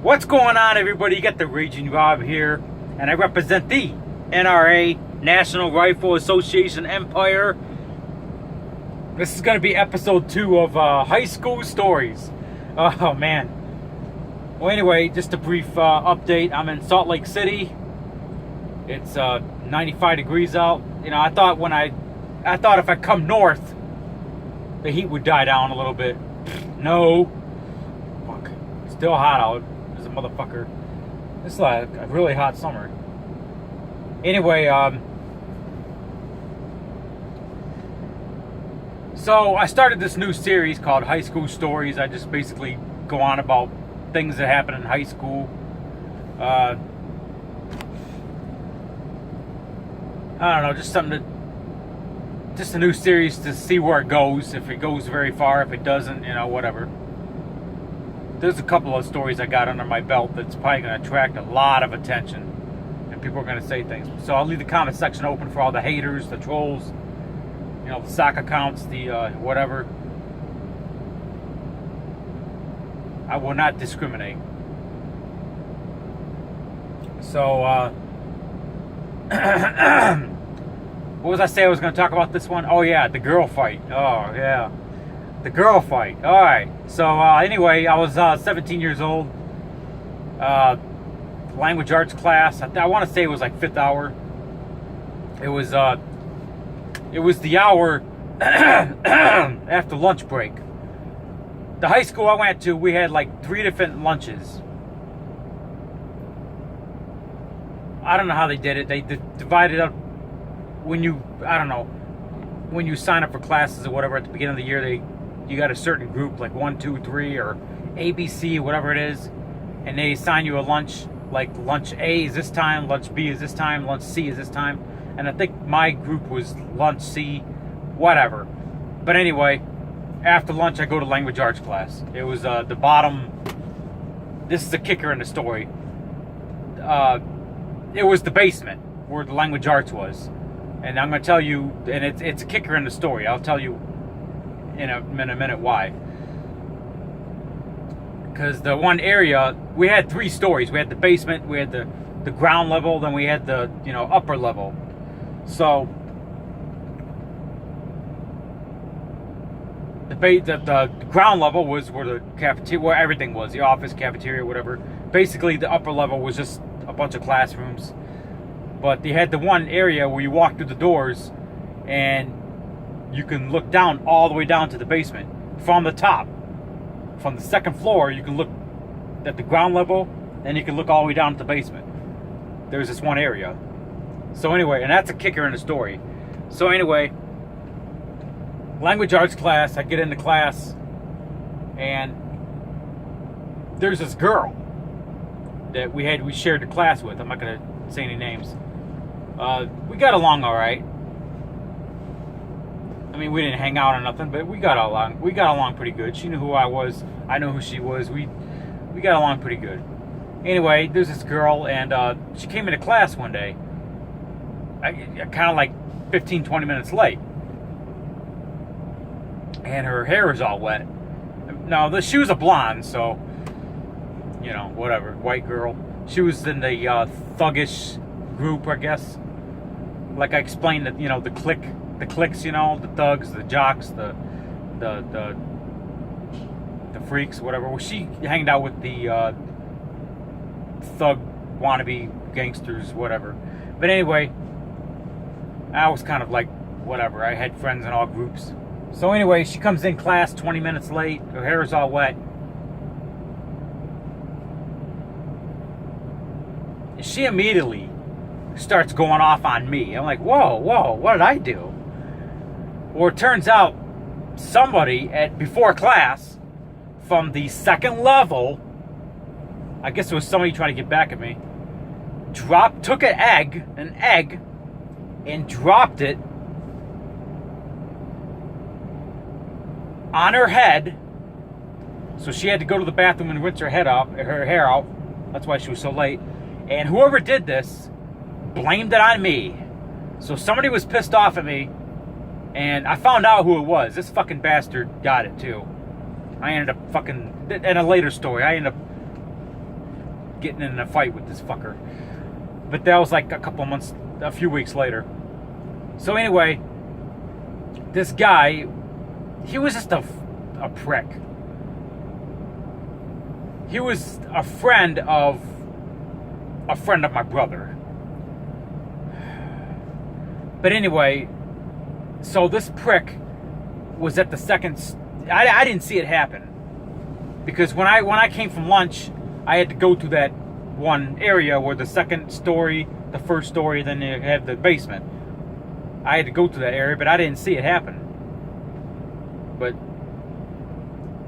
What's going on, everybody? You got the Raging Rob here, and I represent the NRA, National Rifle Association Empire. This is going to be episode 2 of High School Stories. Oh, man. Well, anyway, just a brief update. I'm in Salt Lake City. It's 95 degrees out. You know, I thought if I come north, the heat would die down a little bit. No. Fuck. It's still hot out. As a motherfucker. This is like a really hot summer. Anyway, so I started this new series called High School Stories. I just basically go on about things that happen in high school. I don't know, just a new series to see where it goes. If it goes very far, if it doesn't, you know, whatever. There's a couple of stories I got under my belt that's probably going to attract a lot of attention. And people are going to say things. So I'll leave the comment section open for all the haters, the trolls, you know, the sock accounts, the whatever. I will not discriminate. So, what was I saying I was going to talk about this one? Oh, yeah, the girl fight. Oh, yeah. The girl fight. All right. So anyway, I was 17 years old. Language arts class. I want to say it was like 5th hour. It was the hour after lunch break. The high school I went to, we had like 3 different lunches. I don't know how they did it. They divided up when you sign up for classes or whatever at the beginning of the year. You got a certain group, like 1, 2, 3, or ABC, whatever it is, and they assign you a lunch, like lunch A is this time, lunch B is this time, lunch C is this time, and I think my group was lunch C, whatever. But anyway, after lunch I go to language arts class. It was the bottom, this is the kicker in the story, it was the basement where the language arts was, and I'm going to tell you, and it's a kicker in the story, I'll tell you in a minute why. Because the one area, we had 3 stories. We had the basement, we had the ground level, then we had the upper level. So the ground level was where the cafeteria, where everything was, the office, cafeteria, whatever. Basically the upper level was just a bunch of classrooms. But they had the one area where you walk through the doors and you can look down all the way down to the basement from the top. From the 2nd floor, you can look at the ground level, and you can look all the way down to the basement. There's this one area. So anyway, and that's a kicker in the story. So anyway, language arts class, I get into class, and there's this girl that we shared the class with. I'm not going to say any names. We got along all right. I mean, we didn't hang out or nothing, but we got along. We got along pretty good. She knew who I was. I knew who she was. We got along pretty good. Anyway, there's this girl, and she came into class one day. I kind of like 15, 20 minutes late. And her hair was all wet. Now, she was a blonde, so, whatever. White girl. She was in the thuggish group, I guess. Like I explained, that the clique. The cliques, the thugs, the jocks, the freaks, whatever. Well, she hanged out with the thug wannabe gangsters, whatever. But anyway, I was kind of like, whatever. I had friends in all groups. So anyway, she comes in class 20 minutes late. Her hair is all wet. She immediately starts going off on me. I'm like, whoa, what did I do? Well, it turns out somebody before class from the 2nd level, I guess it was somebody trying to get back at me, took an egg, and dropped it on her head. So she had to go to the bathroom and rinse her hair out. That's why she was so late. And whoever did this blamed it on me. So somebody was pissed off at me. And I found out who it was. This fucking bastard got it too. I ended up fucking, in a later story, I ended up getting in a fight with this fucker. But that was like a few weeks later. So anyway, this guy, he was just a prick. He was a friend of my brother. But anyway, so this prick was at the second. I didn't see it happen because when I came from lunch, I had to go to that one area where the second story, the first story, then you have the basement. I had to go to that area, but I didn't see it happen. But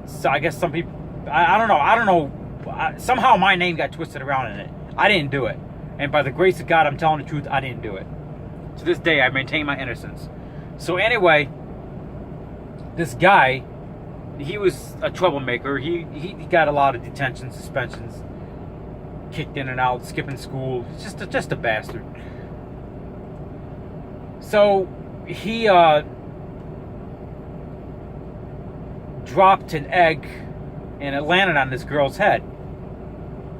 so I guess some people, I don't know. Somehow my name got twisted around in it. I didn't do it, and by the grace of God, I'm telling the truth. I didn't do it. To this day, I maintain my innocence. So anyway, this guy, he was a troublemaker. He got a lot of detention, suspensions, kicked in and out, skipping school. Just a bastard. So he dropped an egg, and it landed on this girl's head.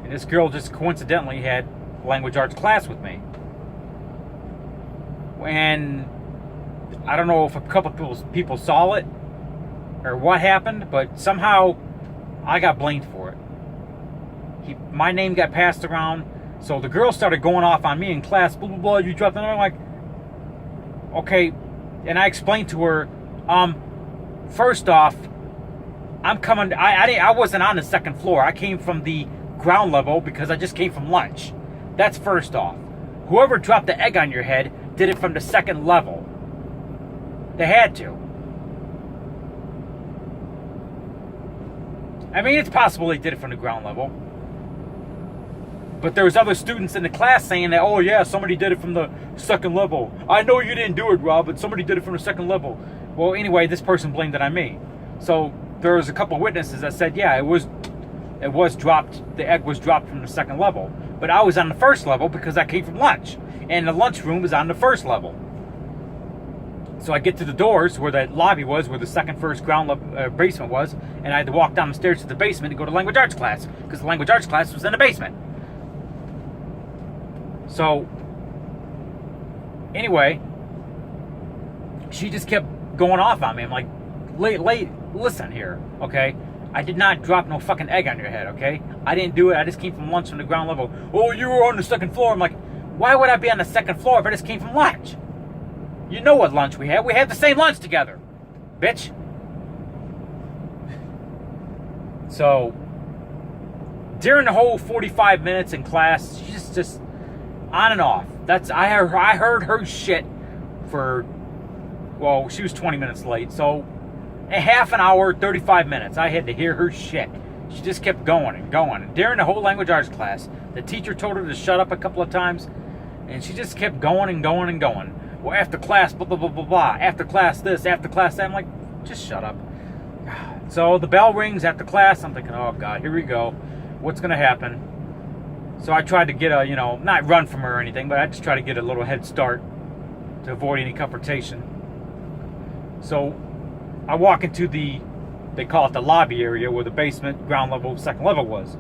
And this girl just coincidentally had language arts class with me. And I don't know if a couple people saw it or what happened, but somehow I got blamed for it. My name got passed around, so the girl started going off on me in class. Blah blah blah. You dropped it. And I'm like, okay. And I explained to her, first off, I'm coming. I wasn't on the second floor. I came from the ground level because I just came from lunch. That's first off. Whoever dropped the egg on your head did it from the second level. They had to. I mean, it's possible they did it from the ground level. But there was other students in the class saying that, oh yeah, somebody did it from the second level. I know you didn't do it, Rob, but somebody did it from the second level. Well, anyway, this person blamed it on me. So there was a couple of witnesses that said, yeah, it was dropped. The egg was dropped from the second level. But I was on the first level because I came from lunch. And the lunchroom is on the first level. So I get to the doors where the lobby was, where the first ground level, basement was, and I had to walk down the stairs to the basement to go to language arts class, because the language arts class was in the basement. So, anyway, she just kept going off on me. I'm like, listen here, okay? I did not drop no fucking egg on your head, okay? I didn't do it. I just came from lunch from the ground level. Oh, you were on the second floor. I'm like, why would I be on the second floor if I just came from lunch? You know what lunch we had. We had the same lunch together, bitch. So, during the whole 45 minutes in class, she's just on and off. I heard her shit for, well, she was 20 minutes late. So, a half an hour, 35 minutes, I had to hear her shit. She just kept going and going. And during the whole language arts class, the teacher told her to shut up a couple of times. And she just kept going and going and going. Well, after class, blah, blah, blah, blah, blah. After class this, after class that. I'm like, just shut up. So the bell rings after class. I'm thinking, oh, God, here we go. What's going to happen? So I tried to get a, not run from her or anything, but I just tried to get a little head start to avoid any confrontation. So I walk into they call it the lobby area where the basement, ground level, second level was.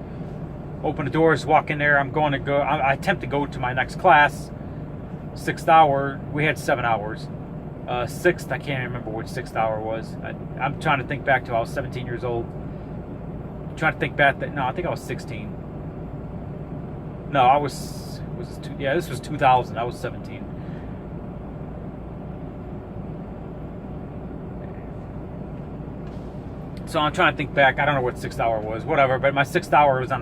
Open the doors, walk in there. I attempt to go to my next class. 6th hour. We had 7 hours. 6th, I can't remember which 6th hour was. I'm trying to think back to I was 17 years old. Trying to think back no, I think I was 16. No, this was 2000. I was 17. So I'm trying to think back. I don't know what 6th hour was, whatever. But my 6th hour was on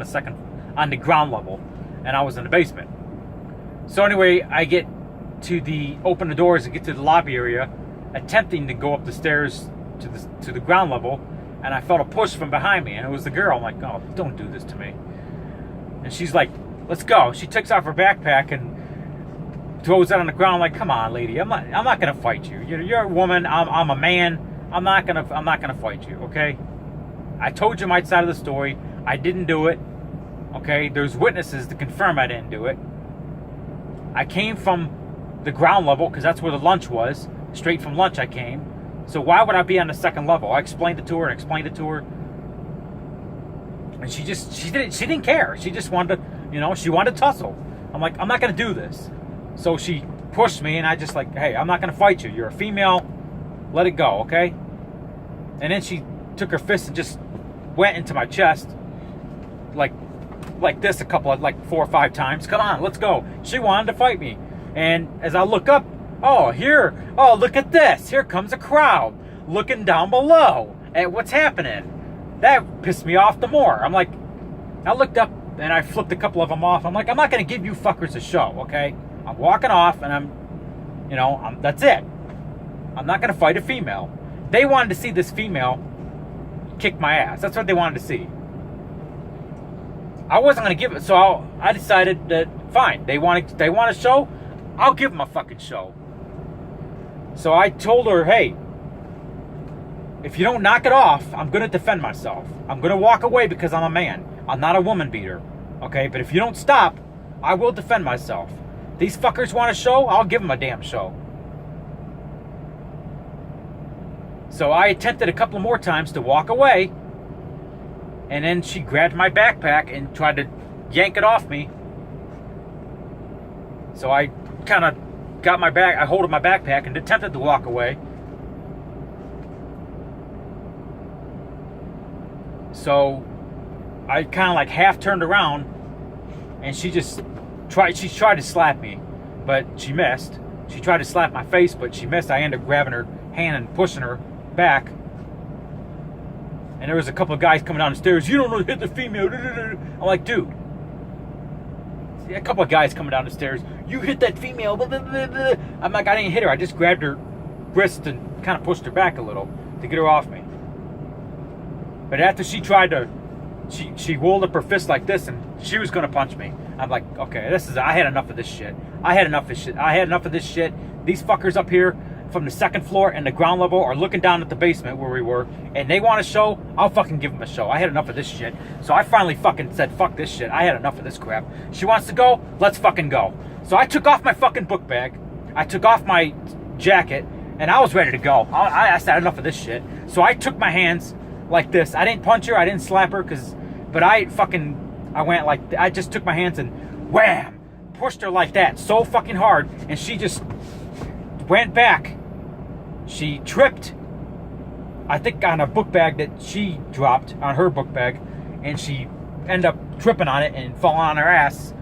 the ground level, and I was in the basement. So anyway, I get to open the doors and get to the lobby area, attempting to go up the stairs to the ground level, and I felt a push from behind me, and it was the girl. I'm like, oh, don't do this to me. And she's like, let's go. She takes off her backpack and throws it on the ground. I'm like, come on, lady, I'm not gonna fight you. You're a woman. I'm a man. I'm not gonna fight you, okay? I told you my side of the story. I didn't do it. Okay, there's witnesses to confirm I didn't do it. I came from the ground level because that's where the lunch was. Straight from lunch I came. So why would I be on the second level? I explained it to her and explained it to her. And she didn't care. She just wanted to You know, she wanted to tussle. I'm like, I'm not going to do this. So she pushed me, and I just like, hey, I'm not going to fight you. You're a female. Let it go, okay? And then she took her fist and just went into my chest like this a couple of, like 4 or 5 times. Come on, let's go. She wanted to fight me. And as I look up, oh, look at this. Here comes a crowd looking down below at what's happening. That pissed me off the more. I'm like, I looked up and I flipped a couple of them off. I'm like, I'm not going to give you fuckers a show, okay? I'm walking off and that's it. I'm not going to fight a female. They wanted to see this female kick my ass. That's what they wanted to see. I wasn't going to give it, so I decided that, fine, they want a show, I'll give them a fucking show. So I told her, hey, if you don't knock it off, I'm going to defend myself. I'm going to walk away because I'm a man. I'm not a woman beater. Okay, but if you don't stop, I will defend myself. These fuckers want a show, I'll give them a damn show. So I attempted a couple more times to walk away, and then she grabbed my backpack and tried to yank it off me. So I kind of I holded my backpack and attempted to walk away. So I kind of like half turned around, and she tried to slap me, but she missed. She tried to slap my face, but she missed. I ended up grabbing her hand and pushing her back. And there was a couple of guys coming down the stairs. You don't know to hit the female. I'm like, dude. A couple of guys coming down the stairs. You hit that female. I'm like, I didn't hit her. I just grabbed her wrist and kind of pushed her back a little to get her off me. But after she tried to, she rolled up her fist like this, and she was going to punch me. I'm like, okay, I had enough of this shit. I had enough of this shit. These fuckers up here from the second floor and the ground level are looking down at the basement where we were, and they want a show, I'll fucking give them a show. I had enough of this shit. So I finally fucking said, fuck this shit. I had enough of this crap. She wants to go, let's fucking go. So I took off my fucking book bag, I took off my jacket, and I was ready to go. I said, enough of this shit. So I took my hands like this. I didn't punch her, I didn't slap her, but I went like, I just took my hands and wham, pushed her like that so fucking hard, and she just went back. She tripped, I think, on a book bag that she dropped, on her book bag, and she ended up tripping on it and falling on her ass.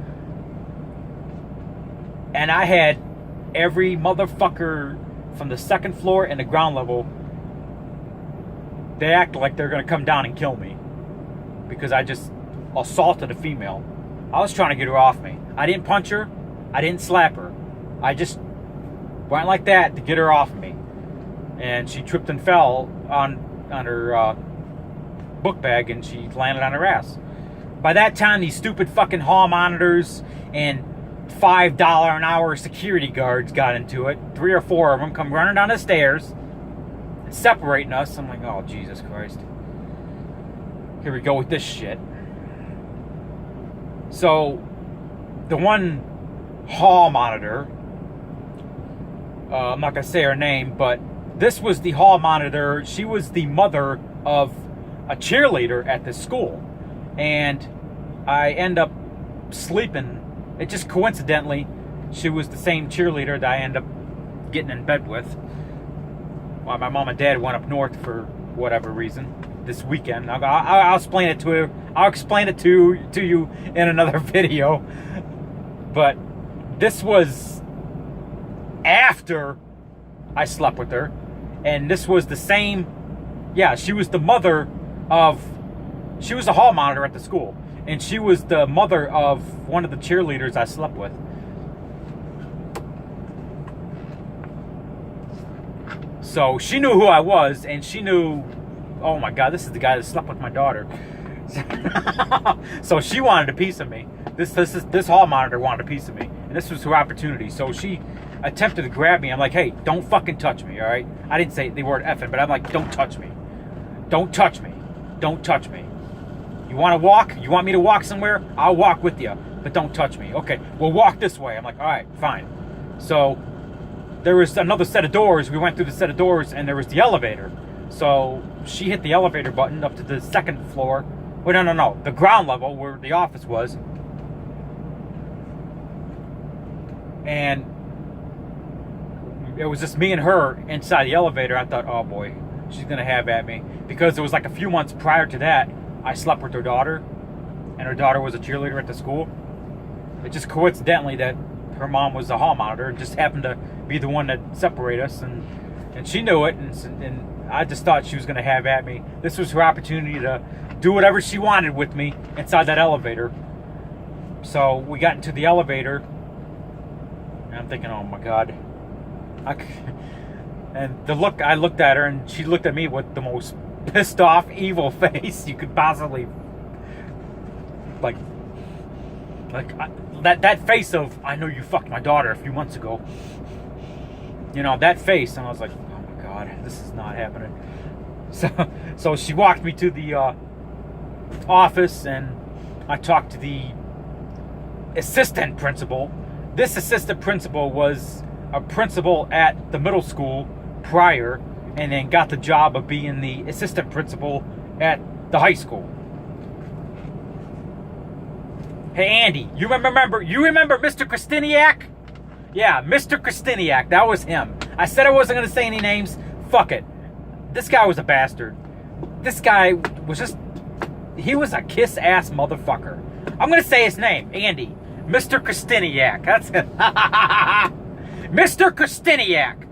And I had every motherfucker from the second floor and the ground level, they acted like they're going to come down and kill me because I just assaulted a female. I was trying to get her off me. I didn't punch her, I didn't slap her. I just went like that to get her off me. And she tripped and fell on her book bag, and she landed on her ass. By that time, these stupid fucking hall monitors and $5 an hour security guards got into it. 3 or 4 of them come running down the stairs and separating us. I'm like, oh, Jesus Christ. Here we go with this shit. So, the one hall monitor, I'm not going to say her name, but this was the hall monitor. She was the mother of a cheerleader at this school. And I end up sleeping. It just coincidentally, she was the same cheerleader that I end up getting in bed with. While my mom and dad went up north for whatever reason this weekend. I'll explain it to you. I'll explain it to you in another video. But this was after I slept with her. And this was the same, yeah, she was the mother of, she was a hall monitor at the school. And she was the mother of one of the cheerleaders I slept with. So she knew who I was, and she knew, oh my God, this is the guy that slept with my daughter. So she wanted a piece of me. This hall monitor wanted a piece of me. And this was her opportunity. So she attempted to grab me. I'm like, hey, don't fucking touch me, all right? I didn't say the word effing, but I'm like, don't touch me. Don't touch me. Don't touch me. You want to walk? You want me to walk somewhere? I'll walk with you, but don't touch me. Okay, we'll walk this way. I'm like, all right, fine. So there was another set of doors. We went through the set of doors, and there was the elevator. So she hit the elevator button up to the second floor. Wait, no. The ground level where the office was. And it was just me and her inside the elevator. I thought, oh boy, she's gonna have at me, because it was like a few months prior to that I slept with her daughter, and her daughter was a cheerleader at the school. It just coincidentally that her mom was the hall monitor, and just happened to be the one that separated us, and she knew it, and I just thought she was gonna have at me. This was her opportunity to do whatever she wanted with me inside that elevator. So we got into the elevator, and I'm thinking, oh my god. And I looked at her, and she looked at me with the most pissed off, evil face you could possibly, that face of, I know you fucked my daughter a few months ago. You know, that face. And I was like, oh my god, this is not happening. So she walked me to the office, and I talked to the assistant principal. This assistant principal was a principal at the middle school prior, and then got the job of being the assistant principal at the high school. Hey Andy, you remember Mr. Kristiniak? Yeah, Mr. Kristiniak, that was him. I said I wasn't gonna say any names. Fuck it. This guy was a bastard. This guy was he was a kiss-ass motherfucker. I'm gonna say his name, Andy. Mr. Kristiniak. That's it. Mr. Kristiniak.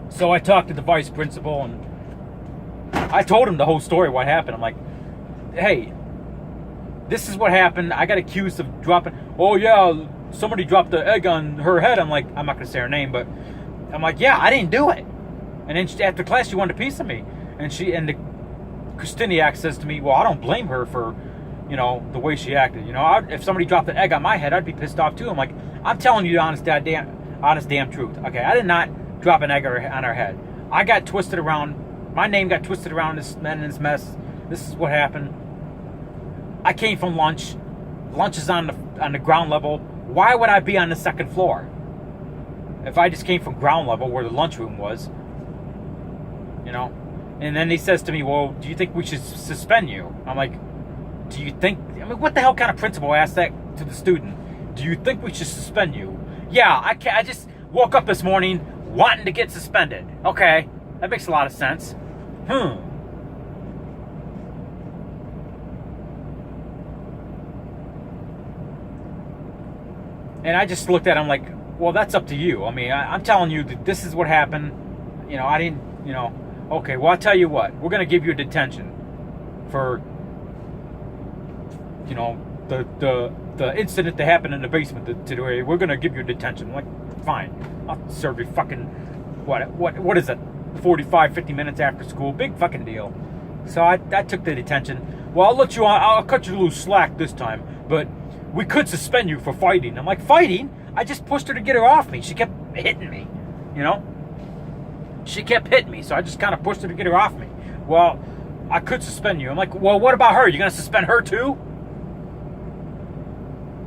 So I talked to the vice principal, and I told him the whole story, what happened. I'm like, hey, this is what happened. I got accused of dropping, oh yeah, somebody dropped the egg on her head. I'm like, I'm not going to say her name, but I'm like, yeah, I didn't do it. And then after class, she wanted a piece of me. And the Kristiniak says to me, well, I don't blame her for, you know, the way she acted. You know, if somebody dropped an egg on my head, I'd be pissed off too. I'm like, I'm telling you the honest damn truth. Okay, I did not drop an egg on her head. I got twisted around. My name got twisted around this mess. This is what happened. I came from lunch. Lunch is on the ground level. Why would I be on the second floor? If I just came from ground level where the lunchroom was, you know. And then he says to me, well, do you think we should suspend you? I'm like, do you think, I mean, what the hell kind of principal asked that to the student? Do you think we should suspend you? Yeah, I just woke up this morning wanting to get suspended. Okay, that makes a lot of sense. And I just looked at him like, well, that's up to you. I mean, I'm telling you that this is what happened. You know, I didn't, you know. Okay, well, I'll tell you what. We're going to give you a detention for, you know, the incident that happened in the basement today. We're going to give you a detention. I'm like, fine. I'll serve you fucking, what is it? 45, 50 minutes after school. Big fucking deal. So I took the detention. Well, I'll cut you a little slack this time, but we could suspend you for fighting. I'm like, fighting? I just pushed her to get her off me. She kept hitting me, you know? She kept hitting me, so I just kind of pushed her to get her off me. Well, I could suspend you. I'm like, well, what about her? You going to suspend her too?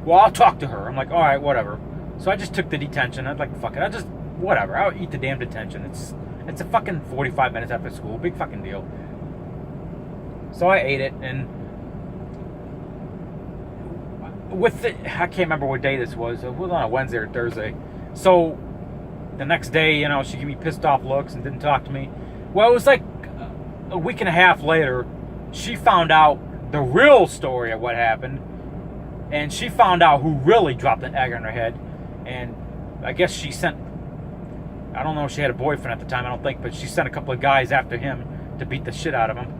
Well, I'll talk to her. I'm like, all right, whatever. So I just took the detention. I'm like, fuck it. Whatever. I'll eat the damn detention. It's a fucking 45 minutes after school. Big fucking deal. So I ate it, and I can't remember what day this was. It was on a Wednesday or Thursday. So the next day, you know, she gave me pissed off looks and didn't talk to me. Well, it was like a week and a half later, she found out the real story of what happened. And she found out who really dropped an egg on her head. And I guess she sent, I don't know if she had a boyfriend at the time, I don't think, but she sent a couple of guys after him to beat the shit out of him.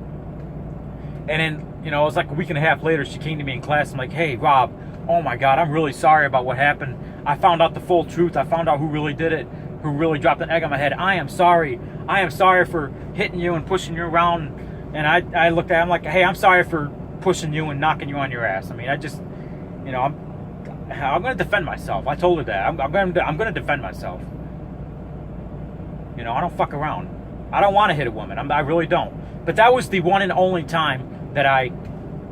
And then, you know, it was like a week and a half later, she came to me in class. I'm like, hey, Rob, oh my God, I'm really sorry about what happened. I found out the full truth. I found out who really did it, who really dropped an egg on my head. I am sorry. I am sorry for hitting you and pushing you around. And I looked at him like, hey, I'm sorry for pushing you and knocking you on your ass. I mean, I just, you know, I'm going to defend myself. I told her that. I'm going to defend myself. You know, I don't fuck around. I don't want to hit a woman. I really don't. But that was the one and only time that I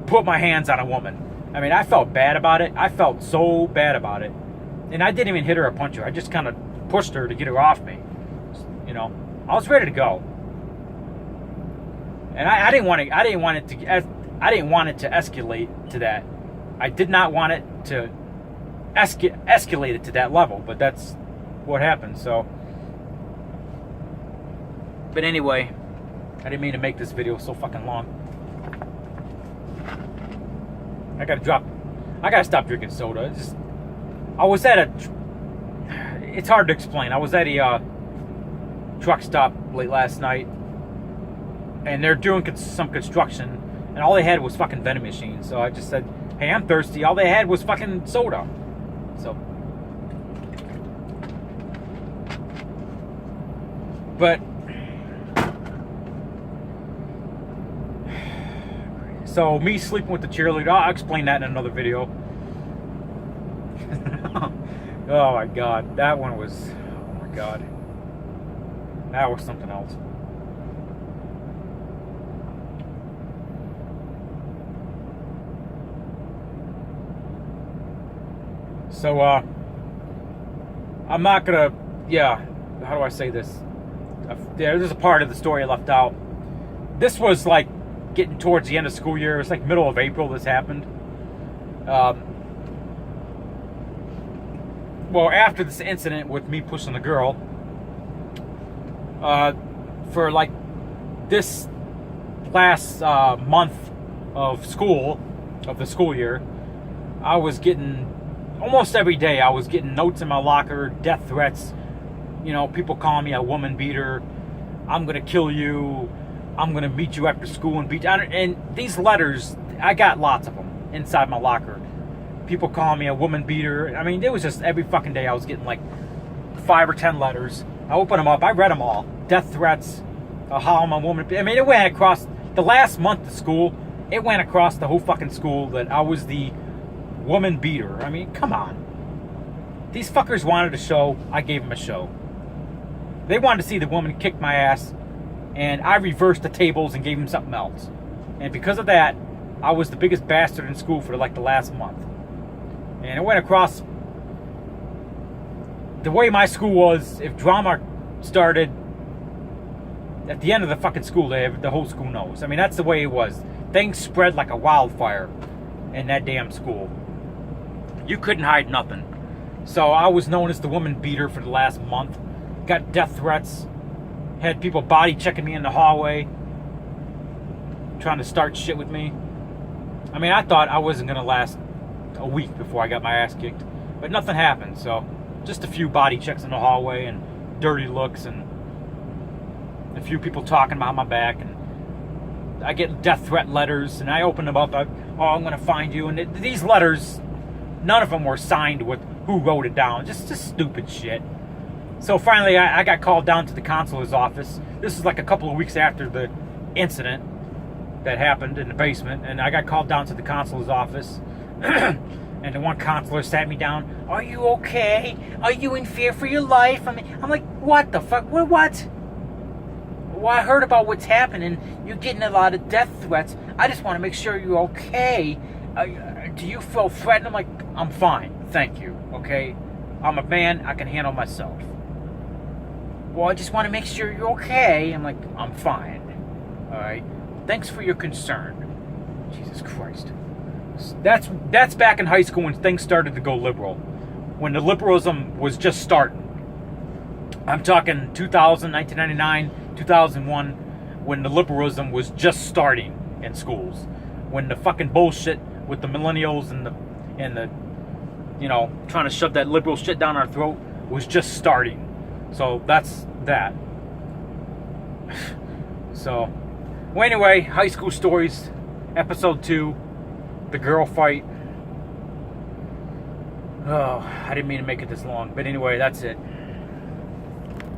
put my hands on a woman. I mean, I felt bad about it. I felt so bad about it. And I didn't even hit her or punch her. I just kind of pushed her to get her off me. You know, I was ready to go. And I didn't want it to escalate to that. I did not want it to escalate it to that level, but that's what happened. So, but anyway, I didn't mean to make this video so fucking long. I gotta stop drinking soda. I was at it's hard to explain. I was at a truck stop late last night, and they're doing some construction, and all they had was fucking vending machines. So I just said, hey, I'm thirsty. All they had was fucking soda. So me sleeping with the cheerleader, I'll explain that in another video. Oh my god, that one was, oh my god, that was something else. So I'm not gonna, how do I say this? There's a part of the story I left out. This was like getting towards the end of school year. It was like middle of April this happened. Well, after this incident with me pushing the girl, for like this last month of school, of the school year, I was getting, almost every day, I was getting notes in my locker, death threats, people calling me a woman beater, I'm gonna kill you, I'm gonna meet you after school and beat you. And these letters, I got lots of them inside my locker. People calling me a woman beater. I mean, it was just every fucking day I was getting like 5 or 10 letters. I opened them up, I read them all. Death threats, how I'm a woman. I mean, it went across the last month of school. It went across the whole fucking school that I was the woman beater. I mean, come on. These fuckers wanted a show. I gave them a show. They wanted to see the woman kick my ass, and I reversed the tables and gave them something else. And because of that, I was the biggest bastard in school for like the last month. And it went across. The way my school was, if drama started at the end of the fucking school day, the whole school knows. I mean, that's the way it was. Things spread like a wildfire in that damn school. You couldn't hide nothing. So I was known as the woman beater for the last month. Got death threats. Had people body checking me in the hallway, trying to start shit with me. I mean, I thought I wasn't gonna last a week before I got my ass kicked, but nothing happened. So just a few body checks in the hallway and dirty looks and a few people talking behind my back, and I get death threat letters, and I open them up. I'm gonna find you. And these letters, none of them were signed with who wrote it down. Just stupid shit. So finally, I got called down to the consular's office. This is like a couple of weeks after the incident that happened in the basement, and I got called down to the consular's office. And the one consular sat me down. Are you okay? Are you in fear for your life? I'm like, what the fuck? What? Well, I heard about what's happening. You're getting a lot of death threats. I just want to make sure you're okay. Do you feel threatened? I'm like, I'm fine. Thank you. Okay? I'm a man. I can handle myself. Well, I just want to make sure you're okay. I'm like, I'm fine. Alright? Thanks for your concern. Jesus Christ. That's back in high school when things started to go liberal. When the liberalism was just starting. I'm talking 2000, 1999, 2001, when the liberalism was just starting in schools. When the fucking bullshit with the millennials and the trying to shove that liberal shit down our throat was just starting. So that's that. So, well, anyway, high school stories, episode 2, the girl fight. Oh, I didn't mean to make it this long, but anyway, that's it.